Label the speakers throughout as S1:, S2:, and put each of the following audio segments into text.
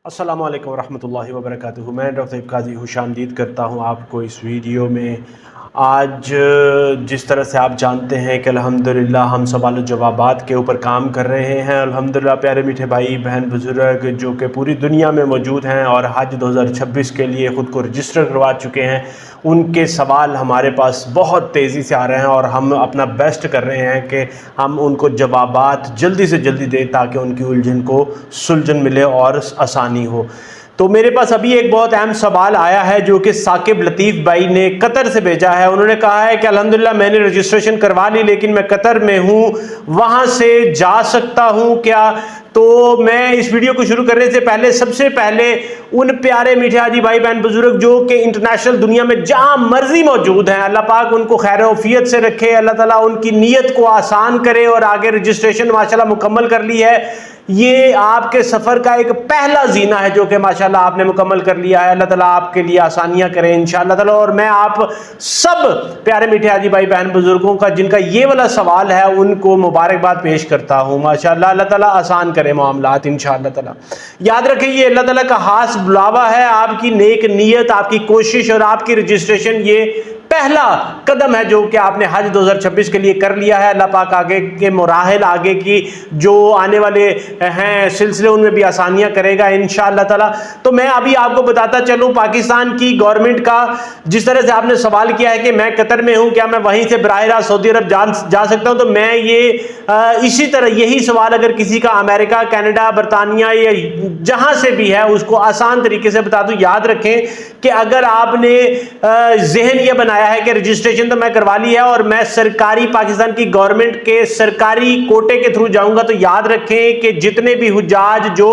S1: अस्सलामु अलैकुम रहमतुल्लाहि व बरकातुहू। मैं डॉक्टर सईद काजी खुशामदीद करता हूँ आपको इस वीडियो में। आज जिस तरह से आप जानते हैं कि अल्हम्दुलिल्लाह हम सवाल जवाबात के ऊपर काम कर रहे हैं। अल्हम्दुलिल्लाह प्यारे मीठे भाई बहन बुज़ुर्ग जो कि पूरी दुनिया में मौजूद हैं और हज 2026 के लिए ख़ुद को रजिस्टर करवा चुके हैं, उनके सवाल हमारे पास बहुत तेज़ी से आ रहे हैं और हम अपना बेस्ट कर रहे हैं कि हम उनको जवाबात जल्दी से जल्दी दें ताकि उनकी उलझन को सुलझन मिले और आसानी हो। तो मेरे पास अभी एक बहुत अहम सवाल आया है जो कि साकिब लतीफ़ भाई ने कतर से भेजा है। उन्होंने कहा है कि अल्हम्दुलिल्लाह मैंने रजिस्ट्रेशन करवा ली लेकिन मैं कतर में हूँ, वहाँ से जा सकता हूँ क्या? तो मैं इस वीडियो को शुरू करने से पहले सबसे पहले उन प्यारे मीठे हाजी भाई बहन बुजुर्ग जो कि इंटरनेशनल दुनिया में जहाँ मर्जी मौजूद हैं, अल्लाह पाक उनको खैर औफियत से रखे, अल्लाह ताला उनकी नीयत को आसान करे और आगे रजिस्ट्रेशन माशाल्लाह मुकम्मल कर ली है। ये आपके सफ़र का एक पहला जीना है जो कि माशाल्लाह आपने मुकम्मल कर लिया है। अल्लाह ताला आपके लिए आसानियाँ करें इंशाअल्लाह ताला। और मैं आप सब प्यारे मीठे हाजी भाई बहन बुजुर्गों का जिनका ये वाला सवाल है उनको मुबारकबाद पेश करता हूँ। माशाल्लाह अल्लाह ताला आसान करे मामलात इंशाअल्लाह ताला। याद रखें ये अल्लाह ताला का खास बुलावा है, आपकी नेक नीयत, आपकी कोशिश और आपकी रजिस्ट्रेशन ये पहला कदम है जो कि आपने हज 2026 के लिए कर लिया है। अल्लाह पाक आगे के मराहिल, आगे की जो आने वाले हैं सिलसिले, उनमें भी आसानियां करेगा इंशाअल्लाह ताला। तो मैं अभी आपको बताता चलूं पाकिस्तान की गवर्नमेंट का, जिस तरह से आपने सवाल किया है कि मैं कतर में हूं, क्या मैं वहीं से बराह रास्त सऊदी अरब जा सकता हूं? तो मैं ये इसी तरह यही सवाल अगर किसी का अमेरिका, कनाडा, बरतानिया या जहां से भी है उसको आसान तरीके से बता दूं। याद रखें कि अगर आपने जहन यह बनाया है कि रजिस्ट्रेशन तो मैं करवा ली है और मैं सरकारी पाकिस्तान की गवर्नमेंट के सरकारी कोटे के थ्रू जाऊंगा, तो याद रखें कि जितने भी हुज्जाज जो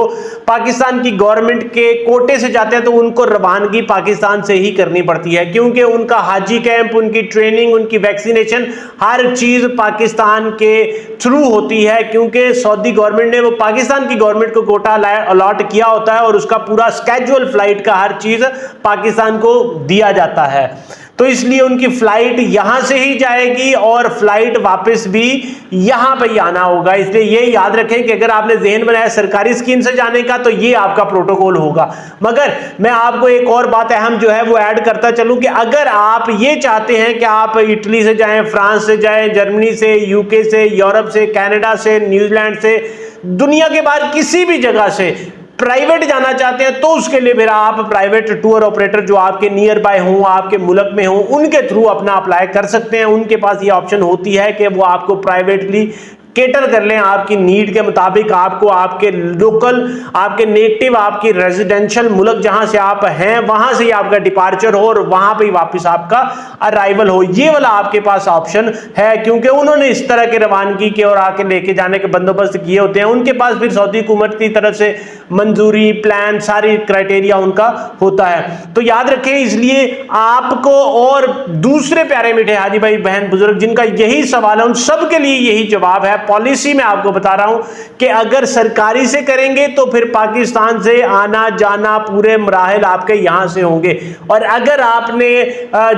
S1: पाकिस्तान की गवर्नमेंट के कोटे से जाते हैं तो उनको रवानगी पाकिस्तान से ही करनी पड़ती है, क्योंकि उनका हाजी कैंप, उनकी ट्रेनिंग, उनकी वैक्सीनेशन, हर चीज पाकिस्तान के थ्रू होती है। क्योंकि सऊदी गवर्नमेंट ने वो पाकिस्तान की गवर्नमेंट को कोटा अलॉट किया होता है और उसका पूरा स्केड्यूल फ्लाइट का हर चीज पाकिस्तान को दिया जाता है। तो इसलिए उनकी फ्लाइट यहां से ही जाएगी और फ्लाइट वापस भी यहां पे ही आना होगा। इसलिए ये याद रखें कि अगर आपने ज़हन बनाया सरकारी स्कीम से जाने का तो ये आपका प्रोटोकॉल होगा। मगर मैं आपको एक और बात अहम जो है वो ऐड करता चलूं कि अगर आप ये चाहते हैं कि आप इटली से जाएं, फ्रांस से जाएं, जर्मनी से, यूके से, यूरोप से, कनाडा से, न्यूजीलैंड से, दुनिया के बाहर किसी भी जगह से प्राइवेट जाना चाहते हैं, तो उसके लिए फिर आप प्राइवेट टूर ऑपरेटर जो आपके नियर बाय हों, आपके मुल्क में हों, उनके थ्रू अपना अप्लाई कर सकते हैं। उनके पास ये ऑप्शन होती है कि वो आपको प्राइवेटली केटर कर लें आपकी नीड के मुताबिक, आपको आपके लोकल, आपके नेटिव, आपकी रेजिडेंशियल मुल्क जहां से आप हैं वहां से ही आपका डिपार्चर हो और वहां पे ही वापस आपका अराइवल हो। ये वाला आपके पास ऑप्शन है, क्योंकि उन्होंने इस तरह के रवानगी के और आके लेके जाने के बंदोबस्त किए होते हैं। उनके पास फिर सऊदी हुकूमत की तरफ से मंजूरी, प्लान, सारी क्राइटेरिया उनका होता है। तो याद रखें, इसलिए आपको और दूसरे प्यारे मीठे हाजी भाई बहन बुजुर्ग जिनका यही सवाल है उन सब के लिए यही जवाब है। पॉलिसी में आपको बता रहा हूं कि अगर सरकारी से करेंगे तो फिर पाकिस्तान से आना जाना पूरे मराहिल आपके यहां से होंगे, और अगर आपने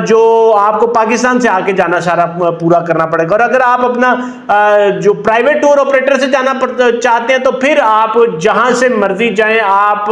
S1: जो आपको पाकिस्तान से आके जाना सारा पूरा करना पड़ेगा। और अगर आप अपना जो प्राइवेट टूर ऑपरेटर से जाना चाहते हैं तो फिर आप जहां से मर्जी जाएं, आप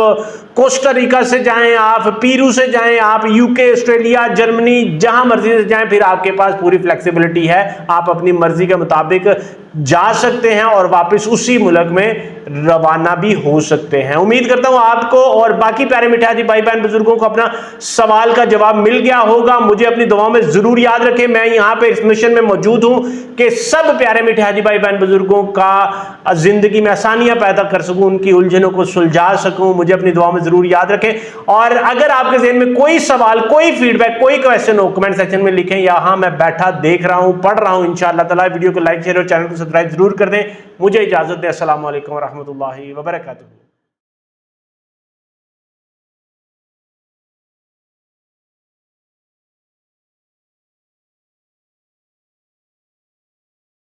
S1: कोस्टा रिका से जाएं, आप पीरू से जाएं, आप यूके, ऑस्ट्रेलिया, जर्मनी, जहां मर्जी से जाएं, फिर आपके पास पूरी फ्लेक्सिबिलिटी है। आप अपनी मर्जी के मुताबिक जा सकते हैं और वापस उसी मुल्क में रवाना भी हो सकते हैं। उम्मीद करता हूं आपको और बाकी प्यारे मीठे हाजी भाई बहन बुजुर्गों को अपना सवाल का जवाब मिल गया होगा। मुझे अपनी दुआओं में जरूर याद रखें। मैं यहां पे इस मिशन में मौजूद हूं कि सब प्यारे मीठे हाजी भाई बहन बुजुर्गों का जिंदगी में आसानियां पैदा कर सकूं, उनकी उलझनों को सुलझा सकूं। मुझे अपनी दुआओं में जरूर याद रखें। और अगर आपके ज़हन में कोई सवाल, कोई फीडबैक, कोई क्वेश्चन हो, कमेंट सेक्शन में लिखें। यहां मैं बैठा देख रहा हूं, पढ़ रहा हूं इंशाअल्लाह ताला। वीडियो को लाइक, शेयर और चैनल को सब्सक्राइब जरूर कर दें। मुझे इजाजत दें। अस्सलामु अलैकुम व रहमतुल्लाहि व बरकातुहू।